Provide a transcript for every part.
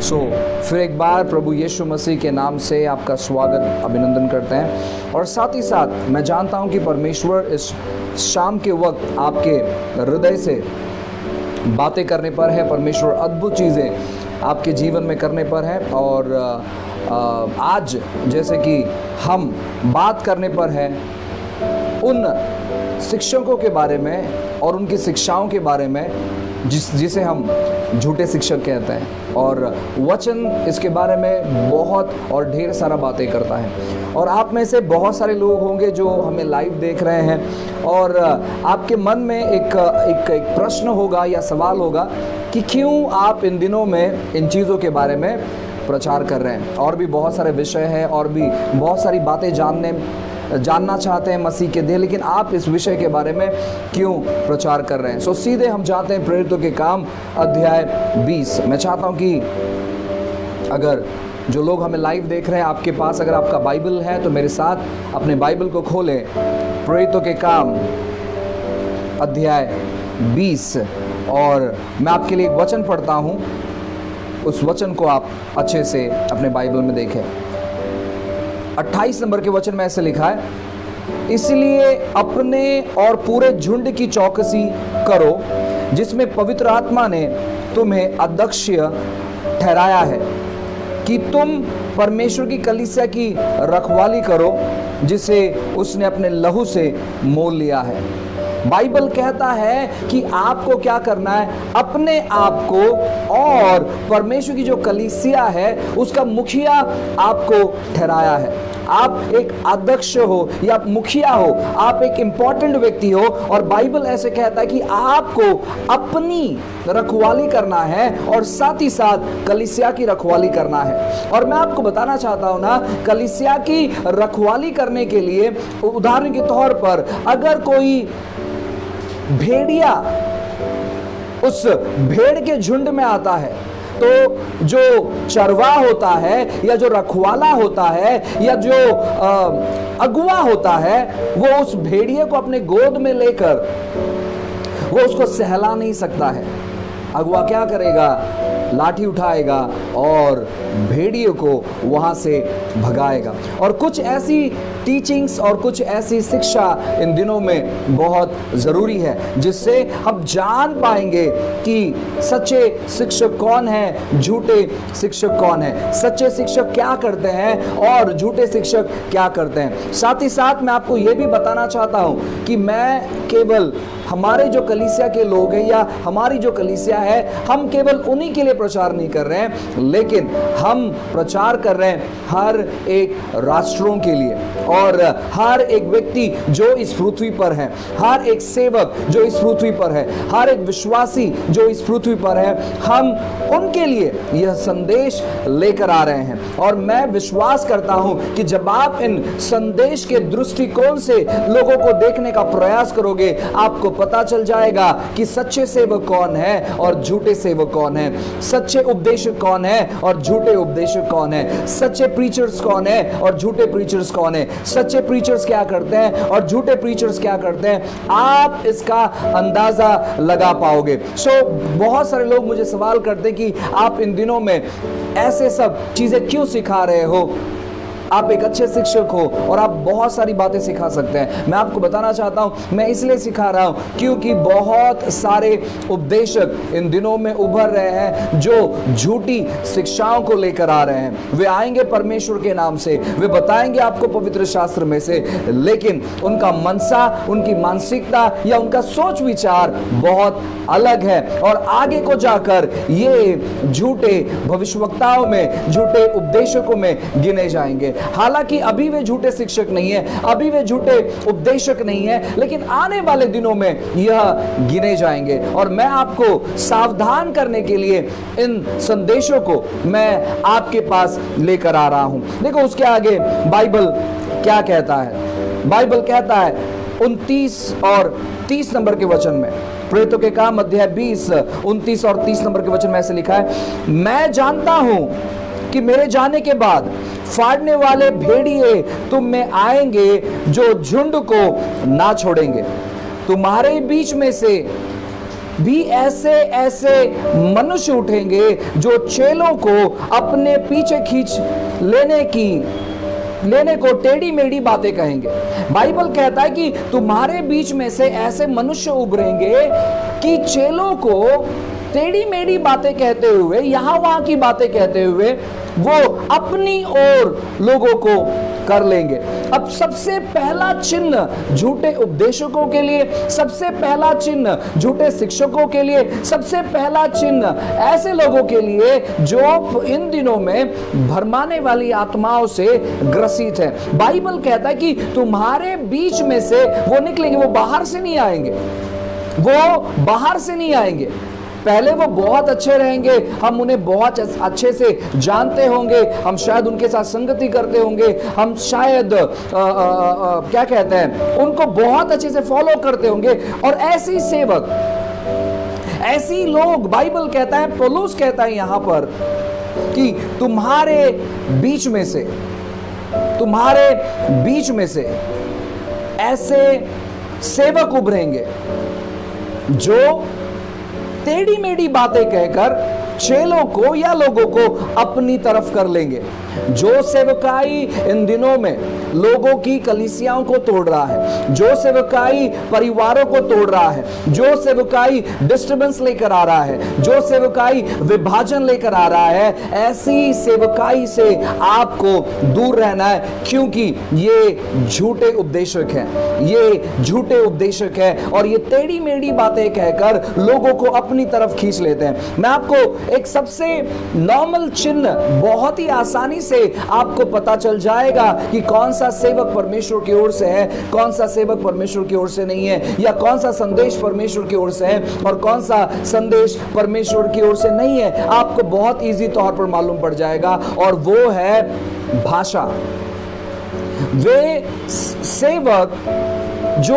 फिर एक बार प्रभु यीशु मसीह के नाम से आपका स्वागत अभिनंदन करते हैं। और साथ ही साथ मैं जानता हूं कि परमेश्वर इस शाम के वक्त आपके हृदय से बातें करने पर है। परमेश्वर अद्भुत चीज़ें आपके जीवन में करने पर है। और आज जैसे कि हम बात करने पर है उन शिक्षकों के बारे में और उनकी शिक्षाओं के बारे में जिसे हम झूठे शिक्षक कहते हैं। और वचन इसके बारे में बहुत और ढेर सारा बातें करता है। और आप में से बहुत सारे लोग होंगे जो हमें लाइव देख रहे हैं और आपके मन में एक प्रश्न होगा या सवाल होगा कि क्यों आप इन दिनों में इन चीज़ों के बारे में प्रचार कर रहे हैं। और भी बहुत सारे विषय हैं और भी बहुत सारी बातें जानना चाहते हैं मसीह के देह, लेकिन आप इस विषय के बारे में क्यों प्रचार कर रहे हैं। सीधे हम जाते हैं प्रेरितों के काम अध्याय 20। मैं चाहता हूं कि अगर जो लोग हमें लाइव देख रहे हैं, आपके पास अगर आपका बाइबल है तो मेरे साथ अपने बाइबल को खोलें। प्रेरितों के काम अध्याय 20 और मैं आपके लिए एक वचन पढ़ता हूं। उस वचन को आप अच्छे से अपने बाइबल में देखें। 28 नंबर के वचन में ऐसे लिखा है, इसलिए अपने और पूरे झुंड की चौकसी करो जिसमें पवित्र आत्मा ने तुम्हें अध्यक्ष ठहराया है कि तुम परमेश्वर की कलीसिया की रखवाली करो जिसे उसने अपने लहू से मोल लिया है। बाइबल कहता है कि आपको क्या करना है, अपने आप को और परमेश्वर की जो कलीसिया है उसका मुखिया आपको ठहराया है। आप एक अध्यक्ष हो या आप मुखिया हो, आप एक इंपॉर्टेंट व्यक्ति हो। और बाइबल ऐसे कहता है कि आपको अपनी रखवाली करना है और साथ ही साथ कलीसिया की रखवाली करना है। और मैं आपको बताना चाहता हूं ना, कलीसिया की रखवाली करने के लिए उदाहरण के तौर पर अगर कोई भेड़िया उस भेड़ के झुंड में आता है तो जो चरवाहा होता है या जो रखवाला होता है या जो अगुआ होता है वो उस भेड़िए को अपने गोद में लेकर वो उसको सहला नहीं सकता है। अगुआ क्या करेगा, लाठी उठाएगा और भेड़िए को वहां से भगाएगा। और कुछ ऐसी टीचिंग्स और कुछ ऐसी शिक्षा इन दिनों में बहुत ज़रूरी है जिससे हम जान पाएंगे कि सच्चे शिक्षक कौन है, झूठे शिक्षक कौन है, सच्चे शिक्षक क्या करते हैं और झूठे शिक्षक क्या करते हैं। साथ ही साथ मैं आपको यह भी बताना चाहता हूं कि मैं केवल हमारे जो कलीसिया के लोग हैं या हमारी जो कलीसिया है, हम केवल उन्हीं के लिए प्रचार नहीं कर रहे हैं, लेकिन हम प्रचार कर रहे हैं हर एक राष्ट्रों के लिए और हर एक व्यक्ति जो इस पृथ्वी पर है, हर एक सेवक जो इस पृथ्वी पर है, हर एक विश्वासी जो इस पृथ्वी पर है, हम उनके लिए यह संदेश लेकर आ रहे हैं। और मैं विश्वास करता हूं कि जब आप इन संदेश के दृष्टिकोण से लोगों को देखने का प्रयास करोगे, आपको पता चल जाएगा कि सच्चे सेवक कौन है और झूठे सेवक कौन है, सच्चे उपदेशक कौन है और झूठे उपदेशक कौन है, सच्चे प्रीचर्स कौन है और झूठे प्रीचर्स कौन है, सच्चे प्रीचर्स क्या करते हैं और झूठे प्रीचर्स क्या करते हैं। आप इसका अंदाजा लगा पाओगे। बहुत सारे लोग मुझे सवाल करते हैं कि आप इन दिनों में ऐसे सब चीजें क्यों सिखा रहे हो। आप एक अच्छे शिक्षक हो और आप बहुत सारी बातें सिखा सकते हैं। मैं आपको बताना चाहता हूं, मैं इसलिए सिखा रहा हूं क्योंकि बहुत सारे उपदेशक इन दिनों में उभर रहे हैं जो झूठी शिक्षाओं को लेकर आ रहे हैं। वे आएंगे परमेश्वर के नाम से, वे बताएंगे आपको पवित्र शास्त्र में से, लेकिन उनका मनसा, उनकी मानसिकता या उनका सोच विचार बहुत अलग है और आगे को जाकर ये झूठे भविष्यवक्ताओं में, झूठे उपदेशकों में गिने जाएंगे। हालांकि अभी वे झूठे शिक्षक नहीं है, अभी वे झूठे उपदेशक नहीं है, लेकिन आने वाले दिनों में यह गिने जाएंगे। और मैं आपको सावधान करने के लिए इन संदेशों को मैं आपके पास लेकर आ रहा हूं। देखो उसके आगे बाइबल क्या कहता है। बाइबल कहता है 29 और 30 नंबर के वचन में, प्रेरितों के काम अध्याय 20 29 और 30 नंबर के वचन में ऐसे लिखा है, मैं जानता हूं कि मेरे जाने के बाद फाड़ने वाले भेड़िए तुम में आएंगे जो झुंड को ना छोड़ेंगे। तुम्हारे बीच में से भी ऐसे ऐसे मनुष्य उठेंगे जो चेलों को अपने पीछे खींच लेने को टेढ़ी मेढ़ी बातें कहेंगे। बाइबल कहता है कि तुम्हारे बीच में से ऐसे मनुष्य उभरेंगे कि चेलों को टेढ़ी मेढ़ी बातें कहते हुए, यहां वहां की बातें कहते हुए वो अपनी ओर लोगों को कर लेंगे। अब सबसे पहला चिन्ह झूठे उपदेशकों के लिए, सबसे पहला चिन्ह झूठे शिक्षकों के लिए, सबसे पहला चिन्ह ऐसे लोगों के लिए जो इन दिनों में भरमाने वाली आत्माओं से ग्रसित है। बाइबल कहता है कि तुम्हारे बीच में से वो निकलेंगे, वो बाहर से नहीं आएंगे, वो बाहर से नहीं आएंगे। पहले वो बहुत अच्छे रहेंगे, हम उन्हें बहुत अच्छे से जानते होंगे, हम शायद उनके साथ संगति करते होंगे, हम शायद क्या कहते हैं, उनको बहुत अच्छे से फॉलो करते होंगे। और ऐसी सेवक, ऐसी लोग, बाइबल कहता है, पौलुस कहता है यहां पर कि तुम्हारे बीच में से ऐसे सेवक उभरेंगे जो टेढ़ी मेढ़ी बातें कहकर चेलों को या लोगों को अपनी तरफ कर लेंगे। जो सेवकाई इन दिनों में लोगों की कलीसियाओं को तोड़ रहा है, जो सेवकाई परिवारों को तोड़ रहा है, जो सेवकाई डिस्टर्बेंस लेकर आ रहा है, जो सेवकाई विभाजन लेकर आ रहा है, ऐसी सेवकाई से आपको दूर रहना है, क्योंकि ये झूठे उपदेशक हैं, ये झूठे उपदेशक हैं और ये टेढ़ी मेढ़ी बातें कहकर लोगों को अपनी तरफ खींच लेते हैं। मैं आपको एक सबसे नॉर्मल चिन्ह बहुत ही आसानी से आपको पता चल जाएगा कि कौन सा सेवक परमेश्वर की ओर से है, कौन सा सेवक परमेश्वर की ओर से नहीं है, या कौन सा संदेश परमेश्वर की ओर से है और कौन सा संदेश परमेश्वर की ओर से नहीं है। आपको बहुत इजी तौर पर मालूम पड़ जाएगा, और वो है भाषा। वे सेवक जो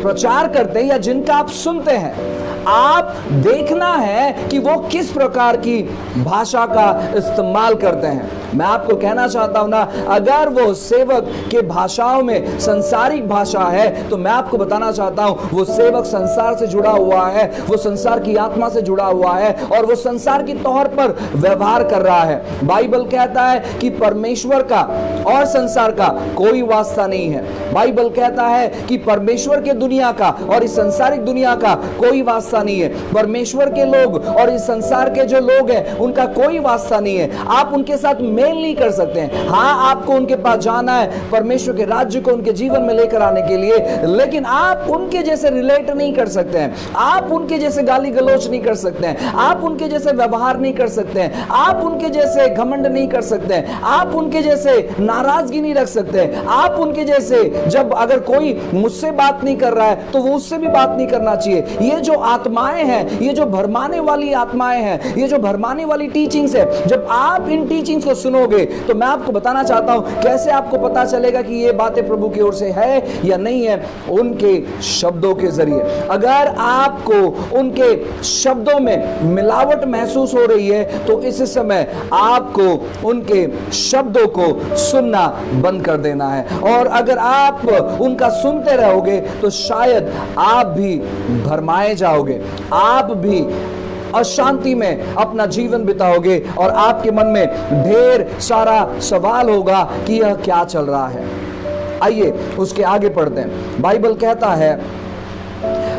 प्रचार करते हैं या जिनका आप सुनते हैं, आप देखना है कि वो किस प्रकार की भाषा का इस्तेमाल करते हैं। मैं आपको कहना चाहता हूं ना, अगर वो सेवक के भाषाओं में संसारिक भाषा है, तो मैं आपको बताना चाहता हूं वो सेवक संसार से जुड़ा हुआ है, वो संसार की आत्मा से जुड़ा हुआ है और वो संसार की तौर पर व्यवहार कर रहा है। बाइबल कहता है कि परमेश्वर का और संसार का कोई वास्ता नहीं है। बाइबल कहता है कि परमेश्वर के दुनिया का और इस संसारिक दुनिया का कोई वास्ता नहीं है। परमेश्वर के लोग और इस संसार के जो लोग हैं उनका कोई वास्ता नहीं है। आप उनके साथ मेल नहीं कर सकते हैं। हाँ, आपको उनके पास जाना है परमेश्वर के राज्य को उनके जीवन में लेकर आने के लिए, लेकिन आप उनके जैसे रिलेट नहीं कर सकते हैं, आप उनके जैसे गाली गलौच नहीं कर सकते हैं, आप उनके जैसे व्यवहार नहीं कर सकते हैं, आप उनके जैसे घमंड नहीं कर सकते हैं, आप उनके जैसे नाराजगी नहीं रख सकते हैं, आप उनके जैसे, जब अगर कोई मुझसे बात नहीं कर रहा है तो वो उससे भी बात नहीं करना चाहिए। ये जो आत्माएं हैं, ये जो भरमाने वाली आत्माएं हैं, ये जो भरमाने वाली टीचिंग्स है, जब आप इन टीचिंग्स को सुनोगे तो मैं आपको बताना चाहता हूं कैसे आपको पता चलेगा कि ये बातें प्रभु की ओर से है या नहीं है। उनके शब्दों के जरिए। अगर आपको उनके शब्दों में मिलावट महसूस हो रही है तो इस समय आपको उनके शब्दों को सुनना बंद कर देना है, और अगर आप उनका सुनते रहोगे तो शायद आप भी भरमाए जाओगे, आप भी अशांति में अपना जीवन बिताओगे और आपके मन में ढेर सारा सवाल होगा कि यह क्या चल रहा है। आइए उसके आगे पढ़ते हैं। बाइबल कहता है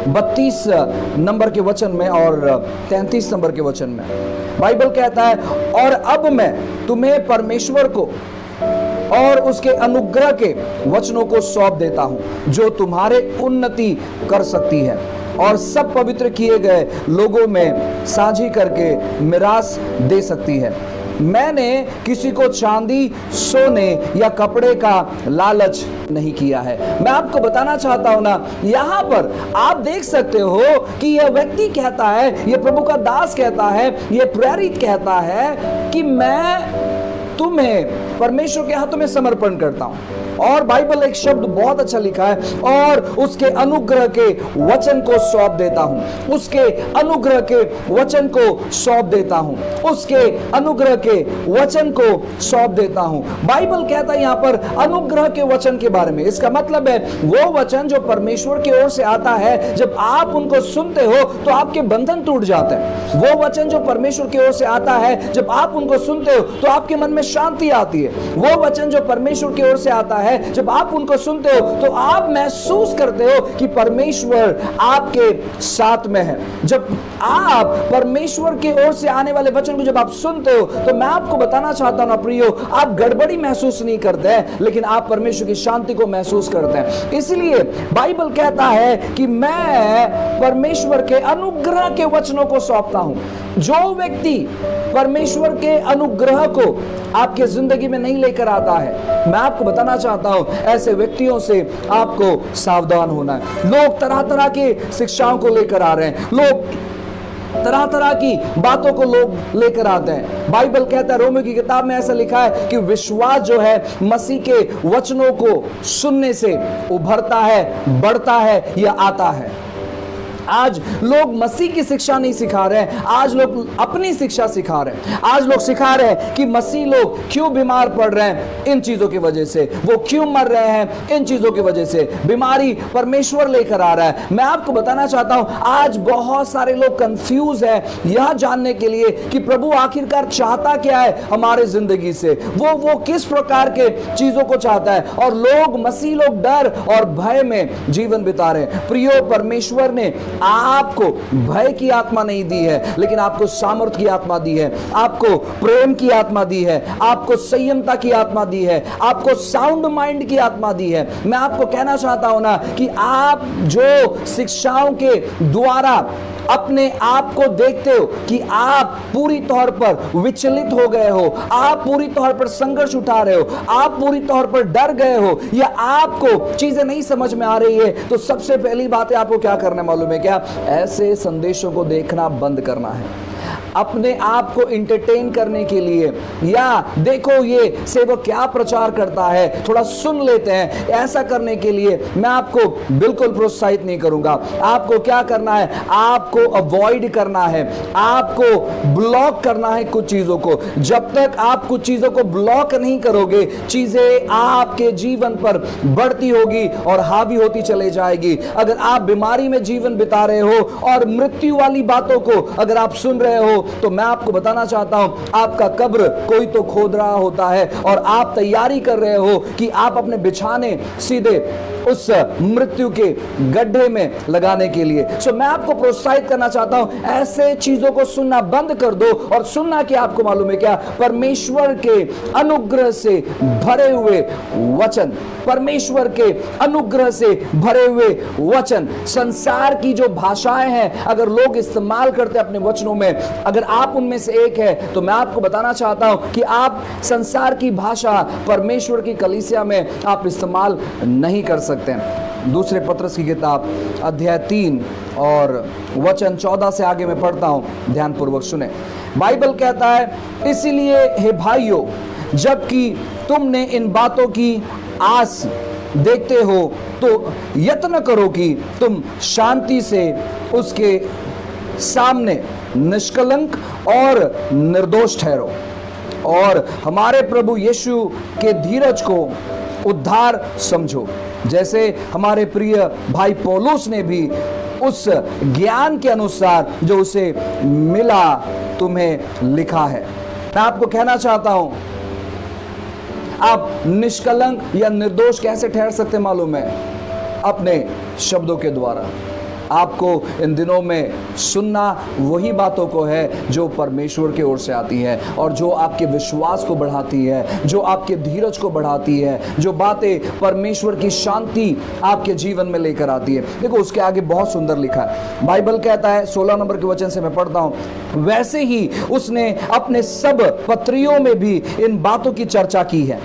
32 नंबर के वचन में और 33 नंबर के वचन में, बाइबल कहता है, और अब मैं तुम्हें परमेश्वर को और उसके अनुग्रह के वचनों को सौंप देता हूं जो तुम्हारे उन्नति कर सकती है और सब पवित्र किए गए लोगों में साझी करके मिरास दे सकती है। मैंने किसी को चांदी, सोने या कपड़े का लालच नहीं किया है। मैं आपको बताना चाहता हूं ना, यहां पर आप देख सकते हो कि यह व्यक्ति कहता है, यह प्रभु का दास कहता है, यह प्रेरित कहता है कि मैं तुम्हें परमेश्वर के हाथों में समर्पण करता हूं। और बाइबल एक शब्द बहुत अच्छा लिखा है, और उसके अनुग्रह के वचन को सौंप देता हूं, उसके अनुग्रह के वचन को सौंप देता हूं, उसके अनुग्रह के वचन को सौंप देता हूं। बाइबल कहता है यहां पर अनुग्रह के वचन के बारे में। इसका मतलब है वो वचन जो परमेश्वर की ओर से आता है, जब आप उनको सुनते हो तो आपके बंधन टूट जाते हैं। वो वचन जो परमेश्वर की ओर से आता है, जब आप उनको सुनते हो तो आपके मन में शांति आती है। वो वचन जो परमेश्वर की ओर से आता है, जब आप उनको सुनते हो तो आप महसूस करते हो कि परमेश्वर आपके साथ में है। जब आप परमेश्वर की ओर से आने वाले वचन को जब आप सुनते हो तो मैं आपको बताना चाहता हूं ना प्रियो, आप गड़बड़ी महसूस नहीं करते हैं, लेकिन आप परमेश्वर की शांति को महसूस करते हैं। इसलिए बाइबल कहता है कि मैं परमेश्वर के अनुग्रह के वचनों को सौंपता हूं। जो व्यक्ति परमेश्वर के अनुग्रह को आपके जिंदगी में नहीं लेकर आता है, मैं आपको बताना चाहता हूं ऐसे व्यक्तियों से आपको सावधान होना है। लोग तरह तरह की शिक्षाओं को लेकर आ रहे हैं, लोग तरह तरह की बातों को लोग लेकर आते हैं। बाइबल कहता है, रोमियो की किताब में ऐसा लिखा है कि विश्वास जो है मसीह के वचनों को सुनने से उभरता है, बढ़ता है या आता है। आज लोग मसीह की शिक्षा नहीं सिखा रहे हैं, आज लोग अपनी शिक्षा सिखा रहे हैं। आज लोग सिखा रहे हैं कि मसीह लोग क्यों बीमार पड़ रहे हैं, इन चीजों की वजह से, वो क्यों मर रहे हैं, इन चीजों की वजह से। बीमारी परमेश्वर लेकर आ रहा है। मैं आपको बताना चाहता हूं, आज बहुत सारे लोग कंफ्यूज हैं यह जानने के लिए कि प्रभु आखिरकार चाहता क्या है हमारे जिंदगी से, वो किस प्रकार के चीजों को चाहता है, और लोग मसीह लोग डर और भय में जीवन बिता रहे हैं। प्रियो, परमेश्वर ने आपको भय की आत्मा नहीं दी है, लेकिन आपको सामर्थ की आत्मा दी है, आपको प्रेम की आत्मा दी है, आपको संयमता की आत्मा दी है, आपको साउंड माइंड की आत्मा दी है। मैं आपको कहना चाहता हूं ना कि आप जो शिक्षाओं के द्वारा अपने आप को देखते हो कि आप पूरी तौर पर विचलित हो गए हो, आप पूरी तौर पर संघर्ष उठा रहे हो, आप पूरी तौर पर डर गए हो, या आपको चीजें नहीं समझ में आ रही है, तो सबसे पहली बात है आपको क्या करना मालूम है क्या? ऐसे संदेशों को देखना बंद करना है। अपने आप को एंटरटेन करने के लिए, या देखो ये सेवक क्या प्रचार करता है, थोड़ा सुन लेते हैं, ऐसा करने के लिए मैं आपको बिल्कुल प्रोत्साहित नहीं करूंगा। आपको क्या करना है? आपको अवॉइड करना है, आपको ब्लॉक करना है कुछ चीजों को। जब तक आप कुछ चीजों को ब्लॉक नहीं करोगे, चीजें आपके जीवन पर बढ़ती होगी और हावी होती चले जाएगी। अगर आप बीमारी में जीवन बिता रहे हो और मृत्यु वाली बातों को अगर आप सुन रहे हो, तो मैं आपको बताना चाहता हूं आपका कब्र कोई तो खोद रहा होता है, और आप तैयारी कर रहे हो कि आप अपने बिछाने सीधे उस मृत्यु के गड्ढे में लगाने के लिए। सो मैं आपको प्रोत्साहित करना चाहता हूं, ऐसे चीजों को सुनना बंद कर दो। और सुनना क्या आपको मालूम है क्या? परमेश्वर के अनुग्रह से भरे हुए वचन, परमेश्वर के अनुग्रह से भरे हुए वचन। संसार की जो भाषाएं हैं अगर लोग इस्तेमाल करते अपने वचनों में, अगर आप उनमें से एक है, तो मैं आपको बताना चाहता हूं कि आप संसार की भाषा परमेश्वर की कलीसिया में आप इस्तेमाल नहीं कर सकते। दूसरे पत्रस की किताब अध्याय 3 और वचन 14 से आगे मैं पढ़ता हूं, ध्यानपूर्वक सुने। बाइबल कहता है, इसीलिए हे भाइयों, जबकि तुमने इन बातों की आस देखते हो, तो यत्न करो कि तुम शांति से उसके सामने निष्कलंक और निर्दोष ठहरो, और हमारे प्रभु यीशु के धीरज को उद्धार समझो, जैसे हमारे प्रिय भाई पौलुस ने भी उस ज्ञान के अनुसार जो उसे मिला तुम्हें लिखा है। मैं आपको कहना चाहता हूं, आप निष्कलंक या निर्दोष कैसे ठहर सकते मालूम है? अपने शब्दों के द्वारा। आपको इन दिनों में सुनना वही बातों को है जो परमेश्वर की ओर से आती है, और जो आपके विश्वास को बढ़ाती है, जो आपके धीरज को बढ़ाती है, जो बातें परमेश्वर की शांति आपके जीवन में लेकर आती है। देखो उसके आगे बहुत सुंदर लिखा है। बाइबल कहता है 16 नंबर के वचन से मैं पढ़ता हूं, वैसे ही उसने अपने सब पत्रियों में भी इन बातों की चर्चा की है,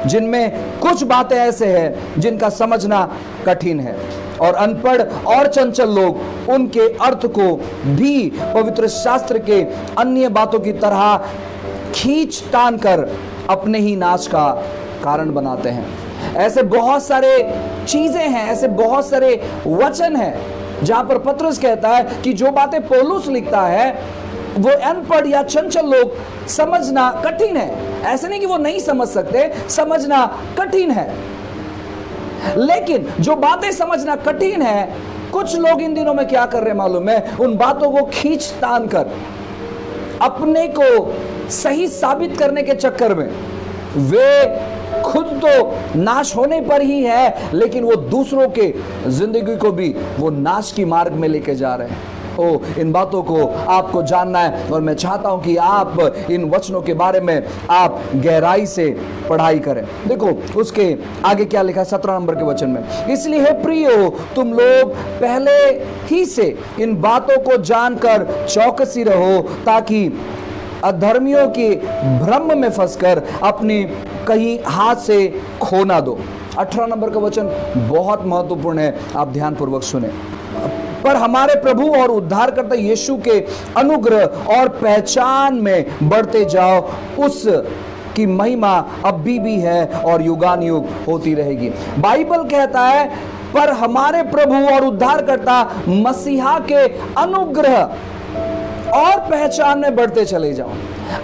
जिनमें कुछ बातें ऐसे हैं जिनका समझना कठिन है, और अनपढ़ और चंचल लोग उनके अर्थ को भी पवित्र शास्त्र के अन्य बातों की तरह खींच तान कर अपने ही नाश का कारण बनाते हैं। ऐसे बहुत सारे चीजें हैं, ऐसे बहुत सारे वचन हैं जहां पर पतरस कहता है कि जो बातें पौलुस लिखता है वो अनपढ़ या चंचल लोग समझना कठिन है। ऐसे नहीं कि वो नहीं समझ सकते, समझना कठिन है। लेकिन जो बातें समझना कठिन है, कुछ लोग इन दिनों में क्या कर रहे हैं मालूम है? उन बातों को खींच तान कर अपने को सही साबित करने के चक्कर में वे खुद तो नाश होने पर ही है, लेकिन वो दूसरों के जिंदगी को भी वो नाश की मार्ग में लेके जा रहे हैं। इन बातों को आपको जानना है और मैं चाहता हूं कि आप इन वचनों के बारे में आप गहराई से पढ़ाई करें। देखो उसके आगे क्या लिखा है 17 नंबर के वचन में, इसलिए हे प्रियो तुम लोग पहले ही से इन बातों को जानकर चौकसी रहो, ताकि अधर्मियों के भ्रम में फंसकर अपनी कहीं हाथ से खो ना दो। 18 नंबर का वचन बहुत महत्वपूर्ण है, आप ध्यानपूर्वक सुने। पर हमारे प्रभु और उद्धारकर्ता यीशु के अनुग्रह और पहचान में बढ़ते जाओ, उस की महिमा अब भी है और युगानुयुग होती रहेगी। बाइबल कहता है पर हमारे प्रभु और उद्धारकर्ता मसीहा के अनुग्रह और पहचान में बढ़ते चले जाओ।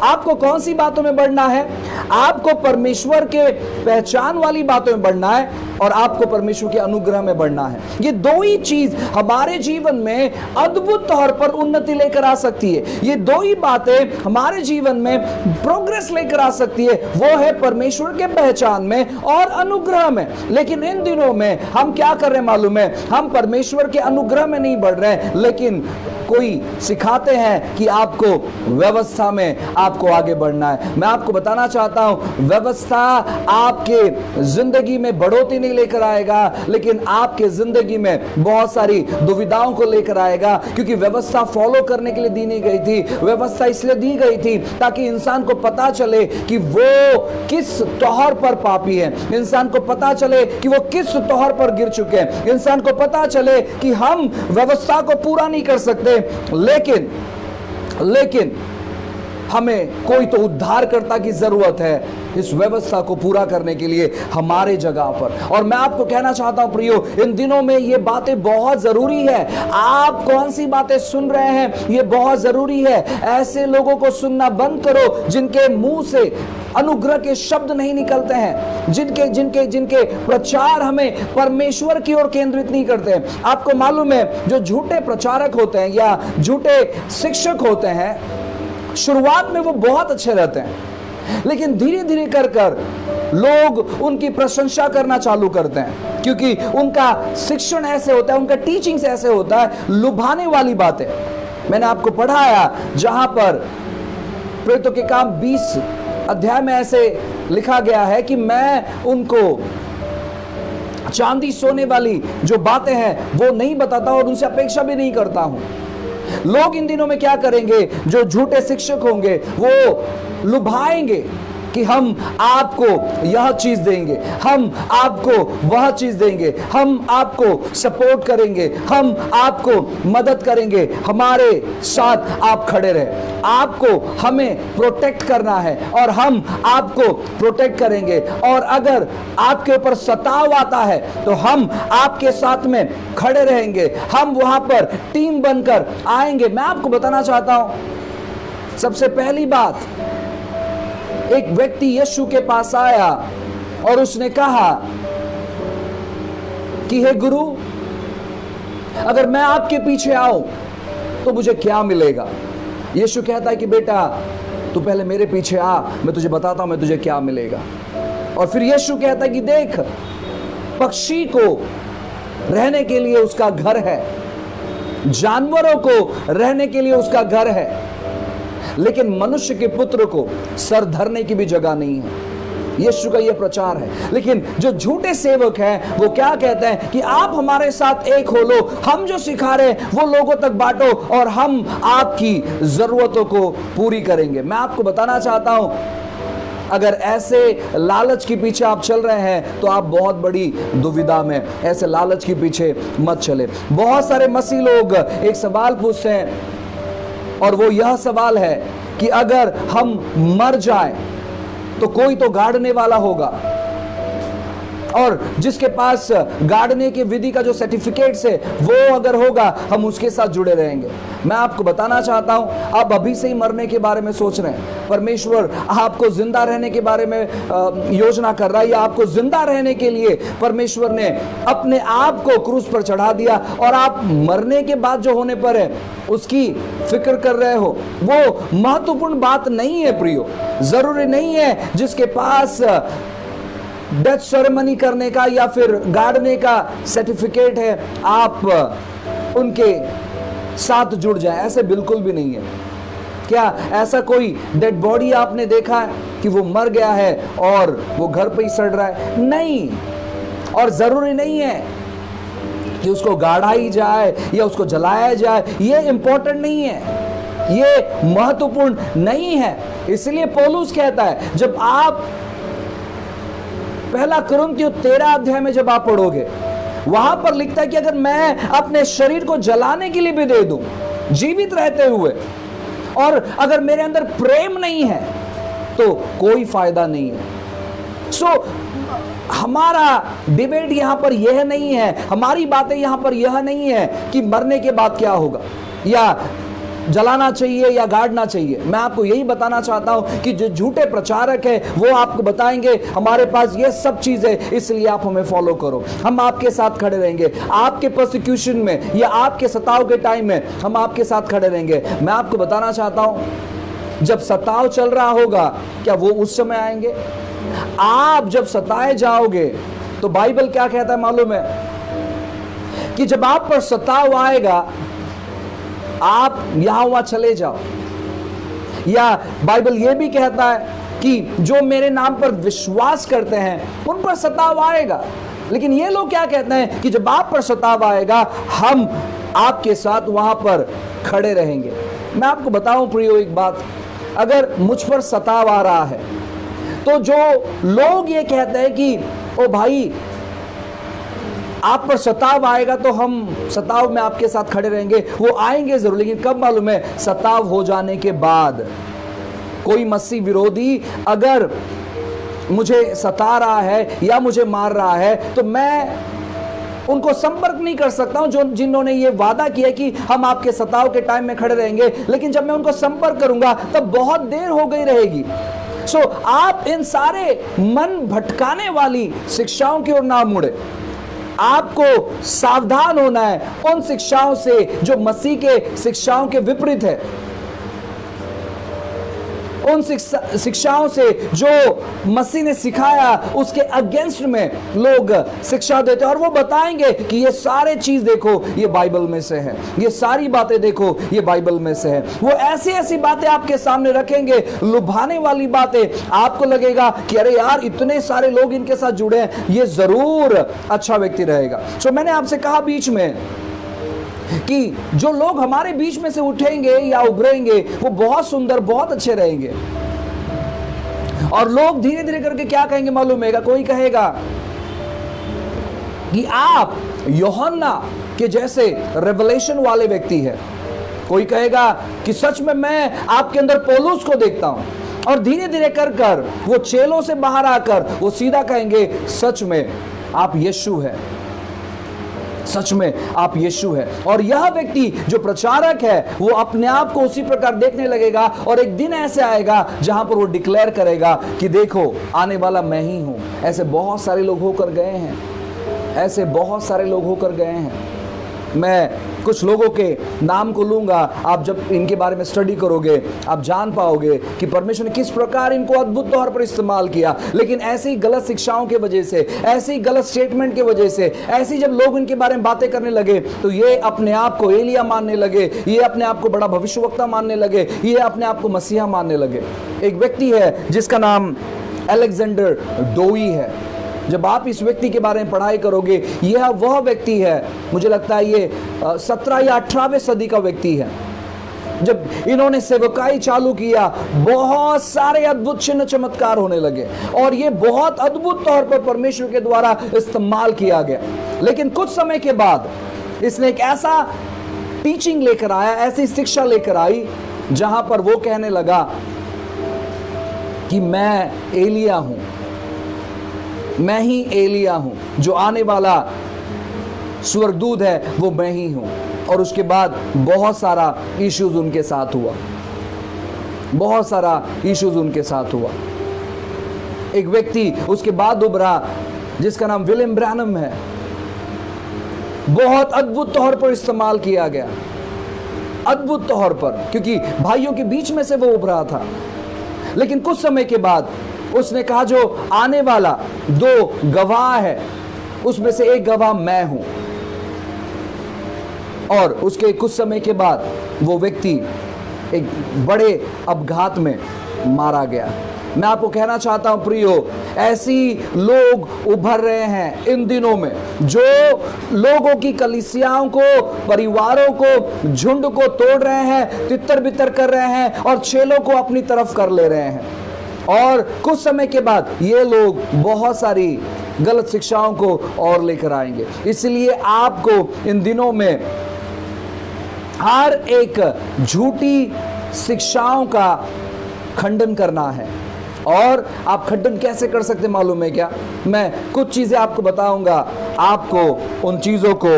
आपको कौन सी बातों में बढ़ना है? आपको परमेश्वर के पहचान वाली बातों में बढ़ना है और आपको परमेश्वर के अनुग्रह में बढ़ना है। ये दो ही चीज हमारे जीवन में अद्भुत तौर पर उन्नति लेकर आ सकती है। ये दो ही बातें हमारे जीवन में प्रोग्रेस लेकर आ सकती है, वो है परमेश्वर के पहचान में और अनुग्रह में। लेकिन इन दिनों में हम क्या कर रहे हैं मालूम है? हम परमेश्वर के अनुग्रह में नहीं बढ़ रहे हैं, लेकिन कोई सिखाते हैं कि आपको व्यवस्था में आपको आगे बढ़ना है। मैं आपको बताना चाहता हूं, व्यवस्था आपके जिंदगी में बढ़ोतरी नहीं लेकर आएगा, लेकिन आपके जिंदगी में बहुत सारी दुविधाओं को लेकर आएगा। क्योंकि व्यवस्था फॉलो करने के लिए दी नहीं गई थी। व्यवस्था इसलिए दी गई थी ताकि इंसान को पता चले कि वो किस तौर पर पापी है, इंसान को पता चले कि वो किस तौर पर गिर चुके हैं, इंसान को पता चले कि हम व्यवस्था को पूरा नहीं कर सकते, लेकिन हमें कोई तो उद्धारकर्ता की जरूरत है इस व्यवस्था को पूरा करने के लिए हमारे जगह पर। और मैं आपको कहना चाहता हूं प्रियो, इन दिनों में ये बातें बहुत जरूरी है। आप कौन सी बातें सुन रहे हैं ये बहुत जरूरी है। ऐसे लोगों को सुनना बंद करो जिनके मुंह से अनुग्रह के शब्द नहीं निकलते हैं, जिनके प्रचार हमें परमेश्वर की ओर केंद्रित नहीं करते हैं। आपको मालूम है, जो झूठे प्रचारक होते हैं या झूठे शिक्षक होते हैं, शुरुआत में वो बहुत अच्छे रहते हैं, लेकिन धीरे धीरे कर लोग उनकी प्रशंसा करना चालू करते हैं, क्योंकि उनका शिक्षण ऐसे होता है, उनका टीचिंग ऐसे होता है, लुभाने वाली बातें। मैंने आपको पढ़ाया जहां पर प्रेरितों के काम 20 अध्याय में ऐसे लिखा गया है कि मैं उनको चांदी सोने वाली जो बातें हैं वो नहीं बताता और उनसे अपेक्षा भी नहीं करता हूं। लोग इन दिनों में क्या करेंगे? जो झूठे शिक्षक होंगे वो लुभाएंगे कि हम आपको यह चीज देंगे, हम आपको वह चीज देंगे, हम आपको सपोर्ट करेंगे, हम आपको मदद करेंगे, हमारे साथ आप खड़े रहे, आपको हमें प्रोटेक्ट करना है और हम आपको प्रोटेक्ट करेंगे, और अगर आपके ऊपर सताव आता है तो हम आपके साथ में खड़े रहेंगे, हम वहां पर टीम बनकर आएंगे। मैं आपको बताना चाहता हूं, सबसे पहली बात, एक व्यक्ति यीशु के पास आया और उसने कहा कि हे गुरु, अगर मैं आपके पीछे आऊं तो मुझे क्या मिलेगा? यीशु कहता है कि बेटा तू पहले मेरे पीछे आ, मैं तुझे बताता हूं मैं तुझे क्या मिलेगा। और फिर यीशु कहता है कि देख, पक्षी को रहने के लिए उसका घर है, जानवरों को रहने के लिए उसका घर है, लेकिन मनुष्य के पुत्र को सर धरने की भी जगह नहीं है। यीशु का यह प्रचार है। लेकिन जो झूठे सेवक हैं वो क्या कहते हैं कि आप हमारे साथ एक हो लो, हम जो सिखा रहे हैं वो लोगों तक बांटो और हम आपकी जरूरतों को पूरी करेंगे। मैं आपको बताना चाहता हूं, अगर ऐसे लालच के पीछे आप चल रहे हैं तो आप बहुत बड़ी दुविधा में, ऐसे लालच के पीछे मत चले। बहुत सारे मसीह लोग एक सवाल पूछते हैं और वो यह सवाल है कि अगर हम मर जाएं तो कोई तो गाड़ने वाला होगा, और जिसके पास गाड़ने की विधि का जो सर्टिफिकेट्स है वो अगर होगा, हम उसके साथ जुड़े रहेंगे। मैं आपको बताना चाहता हूं, आप अभी से ही मरने के बारे में सोच रहे हैं, परमेश्वर आपको जिंदा रहने के बारे में योजना कर रहा है, या आपको जिंदा रहने के लिए परमेश्वर ने अपने आप को क्रूस पर चढ़ा दिया, और आप मरने के बाद जो होने पर है उसकी फिक्र कर रहे हो। वो महत्वपूर्ण बात नहीं है प्रियो। जरूरी नहीं है जिसके पास डेथ सेरेमनी करने का या फिर गाड़ने का सर्टिफिकेट है आप उनके साथ जुड़ जाए, ऐसे बिल्कुल भी नहीं है। क्या ऐसा कोई डेड बॉडी आपने देखा है कि वो मर गया है और वो घर पे ही सड़ रहा है? नहीं। और जरूरी नहीं है कि उसको गाड़ा ही जाए या उसको जलाया जाए, ये इंपॉर्टेंट नहीं है, ये महत्वपूर्ण नहीं है। इसलिए पौलुस कहता है, जब आप पहला कुरिन्थियों 13 अध्याय में जब आप पढ़ोगे, वहां पर लिखता है कि अगर मैं अपने शरीर को जलाने के लिए भी दे दूं जीवित रहते हुए, और अगर मेरे अंदर प्रेम नहीं है तो कोई फायदा नहीं है। सो हमारा डिबेट यहां पर यह नहीं है, हमारी बातें यहां पर यह नहीं है कि मरने के बाद क्या होगा, या जलाना चाहिए या गाड़ना चाहिए। मैं आपको यही बताना चाहता हूं कि जो झूठे प्रचारक है वो आपको बताएंगे हमारे पास ये सब चीज है, इसलिए आप हमें फॉलो करो, हम आपके साथ खड़े रहेंगे, आपके प्रोसिक्यूशन में या आपके सताव के टाइम में हम आपके साथ खड़े रहेंगे। मैं आपको बताना चाहता हूं, जब सताव चल रहा होगा, क्या वो उस समय आएंगे? आप जब सताए जाओगे तो बाइबल क्या कहता है मालूम है, कि जब आप पर सताव आएगा आप यहां वहां चले जाओ। या बाइबल यह भी कहता है कि जो मेरे नाम पर विश्वास करते हैं उन पर सताव आएगा। लेकिन ये लोग क्या कहते हैं कि जब आप पर सताव आएगा हम आपके साथ वहां पर खड़े रहेंगे। मैं आपको बताऊं प्रियो एक बात, अगर मुझ पर सताव आ रहा है तो जो लोग ये कहते हैं कि ओ भाई आप पर सताव आएगा तो हम सताव में आपके साथ खड़े रहेंगे, वो आएंगे जरूर, लेकिन कब मालूम है? सताव हो जाने के बाद। कोई मसीह विरोधी अगर मुझे सता रहा है या मुझे मार रहा है तो मैं उनको संपर्क नहीं कर सकता हूं, जो जिन्होंने ये वादा किया कि हम आपके सताव के टाइम में खड़े रहेंगे, लेकिन जब मैं उनको संपर्क करूंगा तब बहुत देर हो गई रहेगी। सो आप इन सारे मन भटकाने वाली शिक्षाओं की ओर ना मुड़े। आपको सावधान होना है उन शिक्षाओं से जो मसीह के शिक्षाओं के विपरीत है, उन शिक्षाओं से जो मसीह ने सिखाया उसके अगेंस्ट में लोग शिक्षा देते हैं, और वो बताएंगे कि ये सारे चीज देखो ये बाइबल में से है, ये सारी बातें देखो ये बाइबल में से है। वो ऐसी ऐसी बातें आपके सामने रखेंगे, लुभाने वाली बातें। आपको लगेगा कि अरे यार इतने सारे लोग इनके साथ जुड़े हैं, ये जरूर अच्छा व्यक्ति रहेगा। तो मैंने आपसे कहा बीच में कि जो लोग हमारे बीच में से उठेंगे या उभरेंगे वो बहुत सुंदर, बहुत अच्छे रहेंगे। और लोग धीरे धीरे करके क्या कहेंगे मालूम है? कोई कहेगा कि आप यूहन्ना के जैसे रेवलेशन वाले व्यक्ति है, कोई कहेगा कि सच में मैं आपके अंदर पौलुस को देखता हूं, और धीरे धीरे कर कर वो चेलों से बाहर आकर वो सीधा कहेंगे सच में आप यीशु है, सच में आप यीशु है। और यह व्यक्ति जो प्रचारक है वो अपने आप को उसी प्रकार देखने लगेगा, और एक दिन ऐसे आएगा जहां पर वो डिक्लेयर करेगा कि देखो आने वाला मैं ही हूं। ऐसे बहुत सारे लोग होकर गए हैं, ऐसे बहुत सारे लोग होकर गए हैं। मैं कुछ लोगों के नाम को लूंगा, आप जब इनके बारे में स्टडी करोगे आप जान पाओगे कि परमेश्वर ने किस प्रकार इनको अद्भुत तौर पर इस्तेमाल किया। लेकिन ऐसी गलत शिक्षाओं के वजह से, ऐसी गलत स्टेटमेंट के वजह से, ऐसी जब लोग इनके बारे में बातें करने लगे तो ये अपने आप को एलिया मानने लगे, ये अपने आप को बड़ा भविष्यवक्ता मानने लगे, ये अपने आप को मसीहा मानने लगे। एक व्यक्ति है जिसका नाम अलेक्जेंडर डोई है। जब आप इस व्यक्ति के बारे में पढ़ाई करोगे, यह वह व्यक्ति है, मुझे लगता है ये 17 या 18वें सदी का व्यक्ति है। जब इन्होंने सेवकाई चालू किया बहुत सारे अद्भुत चिन्ह चमत्कार होने लगे, और ये बहुत अद्भुत तौर पर परमेश्वर के द्वारा इस्तेमाल किया गया। लेकिन कुछ समय के बाद इसने एक ऐसा टीचिंग लेकर आया, ऐसी शिक्षा लेकर आई जहां पर वो कहने लगा कि मैं एलिया हूं, मैं ही एलिया हूं, जो आने वाला स्वर्गदूत है वो मैं ही हूं। और उसके बाद बहुत सारा इश्यूज उनके साथ हुआ, बहुत सारा इश्यूज उनके साथ हुआ। एक व्यक्ति उसके बाद उभरा जिसका नाम विलियम ब्रैनम है, बहुत अद्भुत तौर पर इस्तेमाल किया गया, अद्भुत तौर पर, क्योंकि भाइयों के बीच में से वो उभरा था। लेकिन कुछ समय के बाद उसने कहा जो आने वाला 2 गवाह है उसमें से एक गवाह मैं हूं। और उसके कुछ समय के बाद वो व्यक्ति एक बड़े अपघात में मारा गया। मैं आपको कहना चाहता हूं प्रियो, ऐसी लोग उभर रहे हैं इन दिनों में, जो लोगों की कलीसियाओं को, परिवारों को, झुंड को तोड़ रहे हैं, तितर बितर कर रहे हैं और चेलों को अपनी तरफ कर ले रहे हैं। और कुछ समय के बाद ये लोग बहुत सारी गलत शिक्षाओं को और लेकर आएंगे। इसलिए आपको इन दिनों में हर एक झूठी शिक्षाओं का खंडन करना है। और आप खंडन कैसे कर सकते मालूम है क्या? मैं कुछ चीजें आपको बताऊंगा, आपको उन चीजों को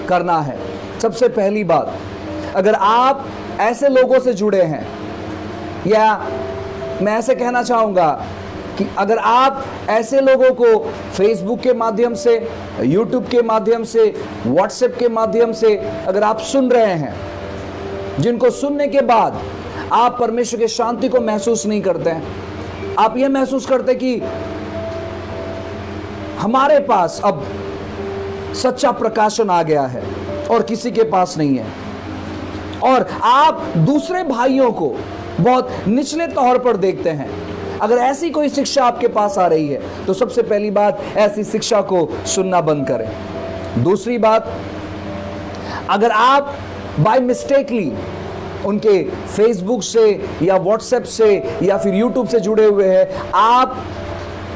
करना है। सबसे पहली बात, अगर आप ऐसे लोगों से जुड़े हैं, या मैं ऐसे कहना चाहूंगा कि अगर आप ऐसे लोगों को फेसबुक के माध्यम से, यूट्यूब के माध्यम से, व्हाट्सएप के माध्यम से अगर आप सुन रहे हैं, जिनको सुनने के बाद आप परमेश्वर की शांति को महसूस नहीं करते हैं, आप यह महसूस करते कि हमारे पास अब सच्चा प्रकाशन आ गया है और किसी के पास नहीं है, और आप दूसरे भाइयों को बहुत निचले तौर पर देखते हैं, अगर ऐसी कोई शिक्षा आपके पास आ रही है तो सबसे पहली बात, ऐसी शिक्षा को सुनना बंद करें। दूसरी बात, अगर आप बाय मिस्टेकली उनके फेसबुक से या व्हाट्सएप से या फिर यूट्यूब से जुड़े हुए हैं, आप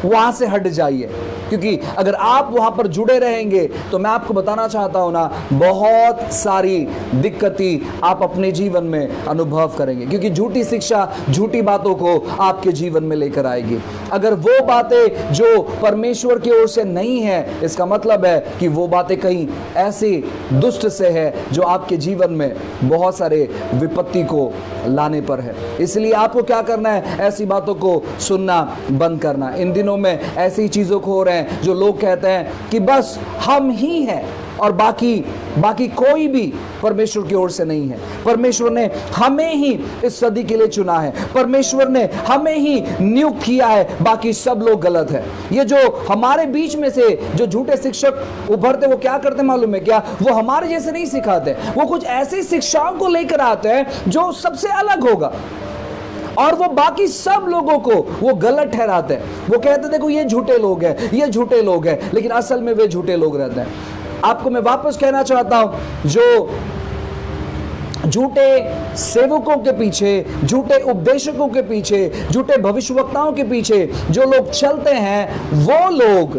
वहां से हट जाइए, क्योंकि अगर आप वहां पर जुड़े रहेंगे तो मैं आपको बताना चाहता हूं ना, बहुत सारी दिक्कतें आप अपने जीवन में अनुभव करेंगे, क्योंकि झूठी शिक्षा झूठी बातों को आपके जीवन में लेकर आएगी। अगर वो बातें जो परमेश्वर की ओर से नहीं है, इसका मतलब है कि वो बातें कहीं ऐसी दुष्ट से है जो आपके जीवन में बहुत सारे विपत्ति को लाने पर है। इसलिए आपको क्या करना है? ऐसी बातों को सुनना बंद करना। इन दिनों में ऐसी चीजों को हो रहे हैं जो लोग कहते हैं कि बस हम ही हैं और बाकी कोई भी परमेश्वर की ओर से नहीं है। परमेश्वर ने हमें ही इस सदी के लिए चुना है, परमेश्वर ने हमें ही नियुक्त किया है, बाकी सब लोग गलत है। ये जो हमारे बीच में से जो झूठे शिक्षक उभरते, वो क्या करते मालूम है क्या? वो हमारे जैसे नहीं सिखाते, वो कुछ ऐसी शिक्षाओं को लेकर आते हैं जो सबसे अलग होगा, और वो बाकी सब लोगों को वो गलत ठहराते हैं। वो कहते देखो ये झूठे लोग हैं, ये झूठे लोग हैं, लेकिन असल में वे झूठे लोग रहते हैं। आपको मैं वापस कहना चाहता हूं, जो झूठे सेवकों के पीछे, झूठे उपदेशकों के पीछे, झूठे भविष्यवक्ताओं के पीछे जो लोग चलते हैं, वो लोग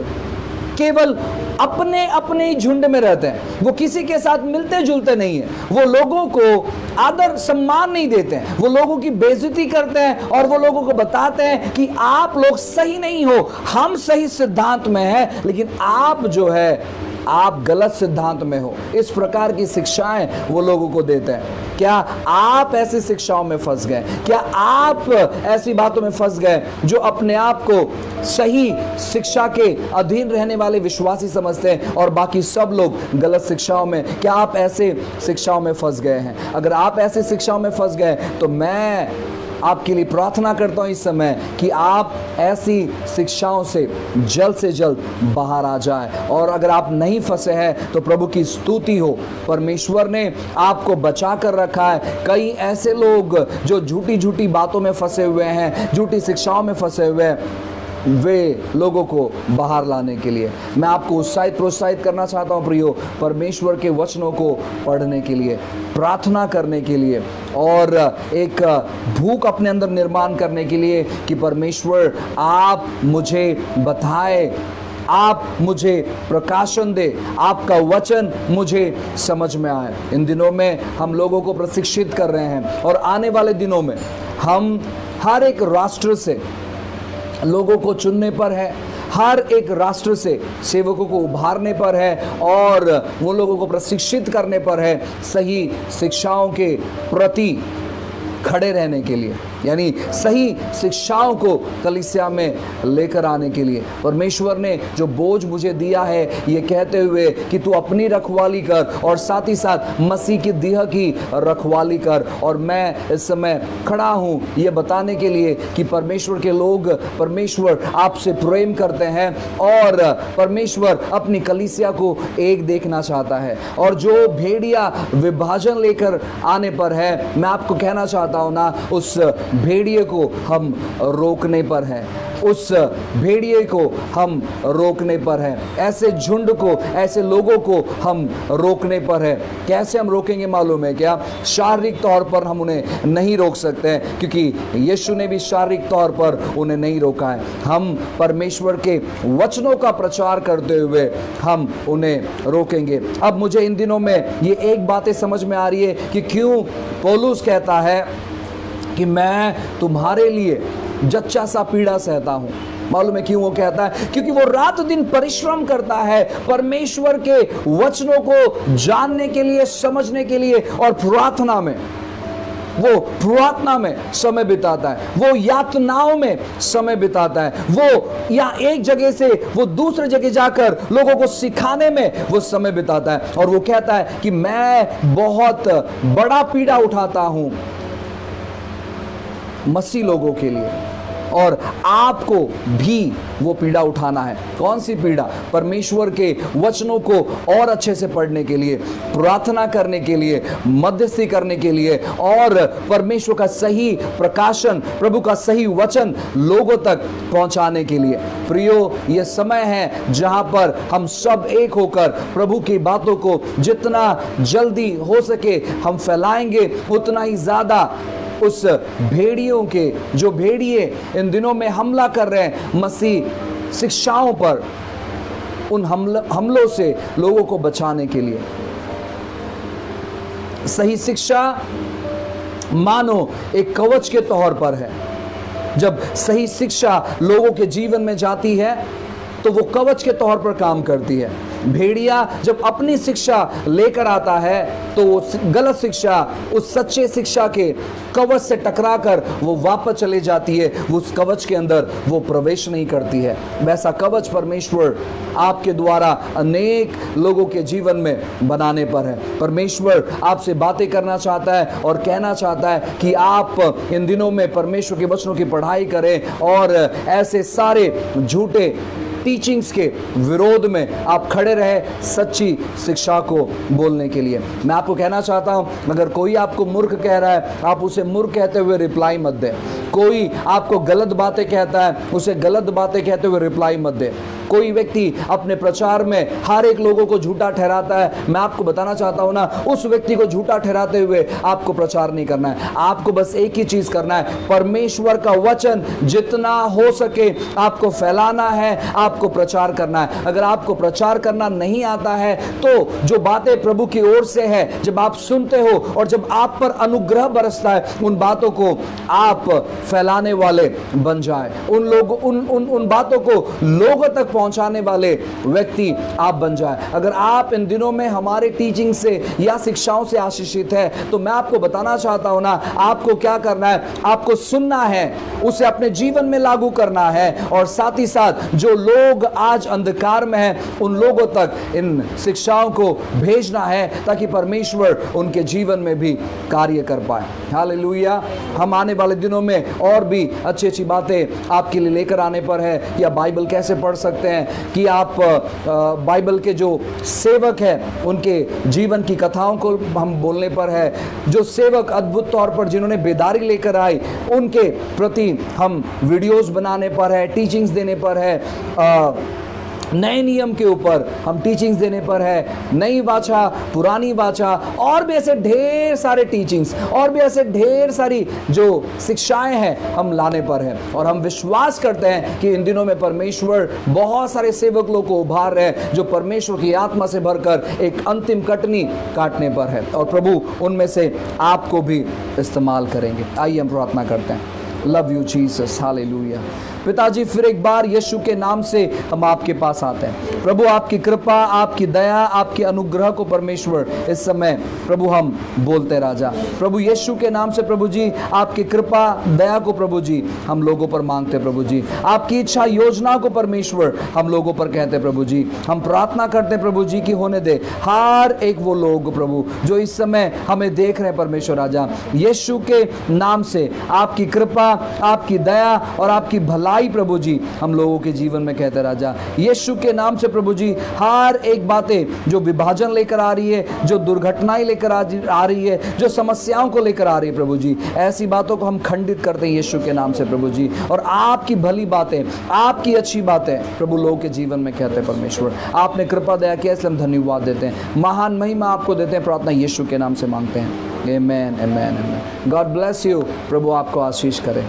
केवल अपने अपने झुंड में रहते हैं, वो किसी के साथ मिलते जुलते नहीं है, वो लोगों को आदर सम्मान नहीं देते हैं, वो लोगों की बेइज्जती करते हैं और वो लोगों को बताते हैं कि आप लोग सही नहीं हो, हम सही सिद्धांत में हैं, लेकिन आप जो है आप गलत सिद्धांत में हो। इस प्रकार की शिक्षाएं वो लोगों को देते हैं। क्या आप ऐसी शिक्षाओं में फंस गए? क्या आप ऐसी बातों में फंस गए जो अपने आप को सही शिक्षा के अधीन रहने वाले विश्वासी समझते हैं और बाकी सब लोग गलत शिक्षाओं में? क्या आप ऐसे शिक्षाओं में फंस गए हैं? अगर आप ऐसे शिक्षाओं में फंस गए तो मैं आपके लिए प्रार्थना करता हूं इस समय कि आप ऐसी शिक्षाओं से जल्द बाहर आ जाएं। और अगर आप नहीं फंसे हैं तो प्रभु की स्तुति हो, परमेश्वर ने आपको बचा कर रखा है। कई ऐसे लोग जो झूठी बातों में फंसे हुए हैं, झूठी शिक्षाओं में फंसे हुए हैं, वे लोगों को बाहर लाने के लिए मैं आपको प्रोत्साहित करना चाहता हूं प्रियो, परमेश्वर के वचनों को पढ़ने के लिए, प्रार्थना करने के लिए, और एक भूख अपने अंदर निर्माण करने के लिए कि परमेश्वर आप मुझे बताए, आप मुझे प्रकाशन दे, आपका वचन मुझे समझ में आए। इन दिनों में हम लोगों को प्रशिक्षित कर रहे हैं और आने वाले दिनों में हम हर एक राष्ट्र से लोगों को चुनने पर है, हर एक राष्ट्र से सेवकों को उभारने पर है और वो लोगों को प्रशिक्षित करने पर है, सही शिक्षाओं के प्रति खड़े रहने के लिए, यानी सही शिक्षाओं को कलीसिया में लेकर आने के लिए। परमेश्वर ने जो बोझ मुझे दिया है, ये कहते हुए कि तू अपनी रखवाली कर और साथ ही साथ मसीह की देह की रखवाली कर। और मैं इस समय खड़ा हूँ ये बताने के लिए कि परमेश्वर के लोग, परमेश्वर आपसे प्रेम करते हैं और परमेश्वर अपनी कलीसिया को एक देखना चाहता है। और जो भेड़िया विभाजन लेकर आने पर है, मैं आपको कहना चाहता हूँ ना, उस भेड़िए को हम रोकने पर हैं, उस भेड़िए को हम रोकने पर हैं, ऐसे झुंड को, ऐसे लोगों को हम रोकने पर है। कैसे हम रोकेंगे मालूम है क्या? शारीरिक तौर पर हम उन्हें नहीं रोक सकते हैं, क्योंकि यीशु ने भी शारीरिक तौर पर उन्हें नहीं रोका है। हम परमेश्वर के वचनों का प्रचार करते हुए हम उन्हें रोकेंगे। अब मुझे इन दिनों में ये एक बातें समझ में आ रही है कि क्यों पौलुस कहता है कि मैं तुम्हारे लिए जच्चा सा पीड़ा सहता हूं। मालूम है क्यों वो कहता है? क्योंकि वो रात दिन परिश्रम करता है परमेश्वर के वचनों को जानने के लिए, समझने के लिए, और प्रार्थना में समय बिताता है, वो यातनाओं में समय बिताता है, वो या एक जगह से वो दूसरे जगह जाकर लोगों को सिखाने में वो समय बिताता है। और वो कहता है कि मैं बहुत बड़ा पीड़ा उठाता हूं मसीह लोगों के लिए, और आपको भी वो पीड़ा उठाना है। कौन सी पीड़ा? परमेश्वर के वचनों को और अच्छे से पढ़ने के लिए, प्रार्थना करने के लिए, मध्यस्थी करने के लिए, और परमेश्वर का सही प्रकाशन, प्रभु का सही वचन लोगों तक पहुंचाने के लिए। प्रियो, ये समय है जहां पर हम सब एक होकर प्रभु की बातों को जितना जल्दी हो सके हम फैलाएंगे, उतना ही ज्यादा उस भेड़ियों के, जो भेड़िए इन दिनों में हमला कर रहे हैं मसीह शिक्षाओं पर, उन हमलों से लोगों को बचाने के लिए। सही शिक्षा मानो एक कवच के तौर पर है। जब सही शिक्षा लोगों के जीवन में जाती है तो वो कवच के तौर पर काम करती है। भेड़िया जब अपनी शिक्षा लेकर आता है तो वो गलत शिक्षा उस सच्चे शिक्षा के कवच से टकराकर वो वापस चले जाती है, वो उस कवच के अंदर वो प्रवेश नहीं करती है। वैसा कवच परमेश्वर आपके द्वारा अनेक लोगों के जीवन में बनाने पर है। परमेश्वर आपसे बातें करना चाहता है और कहना चाहता है कि आप इन दिनों में परमेश्वर के वचनों की पढ़ाई करें और ऐसे सारे झूठे टीचिंग्स के विरोध में आप खड़े रहे सच्ची शिक्षा को बोलने के लिए। मैं आपको कहना चाहता हूं, अगर कोई आपको मूर्ख कह रहा है, आप उसे मूर्ख कहते हुए रिप्लाई मत दें। कोई आपको गलत बातें कहता है, उसे गलत बातें कहते हुए रिप्लाई मत दें। कोई व्यक्ति अपने प्रचार में हर एक लोगों को झूठा ठहराता है, मैं आपको बताना चाहता हूं ना, उस व्यक्ति को झूठा ठहराते हुए आपको प्रचार नहीं करना है। आपको बस एक ही चीज करना है, परमेश्वर का वचन जितना हो सके आपको फैलाना है, आपको प्रचार करना है। अगर आपको प्रचार करना नहीं आता है तो जो बातें प्रभु की ओर से है, जब आप सुनते हो और जब आप पर अनुग्रह बरसता है, उन बातों को आप फैलाने वाले बन जाए, उन बातों को लोगों तक पहुंचाने वाले व्यक्ति आप बन जाए। अगर आप इन दिनों में हमारे टीचिंग से या शिक्षाओं से आशीषित है तो मैं आपको बताना चाहता हूं ना, आपको क्या करना है, आपको सुनना है, उसे अपने जीवन में लागू करना है, और साथ ही साथ जो लोग आज अंधकार में हैं उन लोगों तक इन शिक्षाओं को भेजना है ताकि परमेश्वर उनके जीवन में भी कार्य कर पाए। हालेलुया। हम आने वाले दिनों में और भी अच्छी अच्छी बातें आपके लिए लेकर आने पर है कि आप बाइबल कैसे पढ़ सकते हैं, कि आप बाइबल के जो सेवक हैं उनके जीवन की कथाओं को हम बोलने पर है। जो सेवक अद्भुत तौर पर जिन्होंने बेदारी लेकर आए उनके प्रति हम वीडियोस बनाने पर है, टीचिंग्स देने पर है, नए नियम के ऊपर हम टीचिंग्स देने पर है, नई वाचा, पुरानी वाचा, और भी ऐसे ढेर सारे टीचिंग्स और भी ऐसे ढेर सारी जो शिक्षाएं हैं हम लाने पर हैं। और हम विश्वास करते हैं कि इन दिनों में परमेश्वर बहुत सारे सेवक लोग को उभार रहे हैं जो परमेश्वर की आत्मा से भरकर एक अंतिम कटनी काटने पर है, और प्रभु उनमें से आपको भी इस्तेमाल करेंगे। आइए हम प्रार्थना करते हैं। Love you Jesus, hallelujah. पिताजी फिर एक बार यीशु के नाम से हम आपके पास आते हैं प्रभु। आपकी कृपा, आपकी दया, आपके अनुग्रह को परमेश्वर इस समय प्रभु हम बोलते राजा। प्रभु यीशु के नाम से प्रभु जी आपकी कृपा दया को प्रभु जी हम लोगों पर मांगते प्रभु जी। आपकी इच्छा योजना को परमेश्वर हम लोगों पर कहते प्रभु जी। हम प्रार्थना करते प्रभु जी की होने दे हर एक वो लोग प्रभु जो इस समय हमें देख रहे हैं परमेश्वर राजा। यीशु के नाम से आपकी कृपा, आपकी दया और आपकी भलाई प्रभु जी हम लोगों के जीवन में कहते राजा। यीशु के नाम से प्रभु जी हर एक बातें जो विभाजन लेकर आ रही है, जो दुर्घटनाएं लेकर आ रही है, जो समस्याओं को लेकर आ रही है प्रभु जी, ऐसी बातों को हम खंडित करते हैं यीशु के नाम से प्रभु जी। और आपकी भली बातें, आपकी अच्छी बातें प्रभु लोगों के जीवन में कहते हैं परमेश्वर। आपने कृपा दया किया इसलिए हम धन्यवाद देते हैं, महान महिमा आपको देते हैं। प्रार्थना यीशु के नाम से मांगते हैं, आमेन आमेन आमेन। गॉड ब्लेस यू, प्रभु आपको आशीष करे।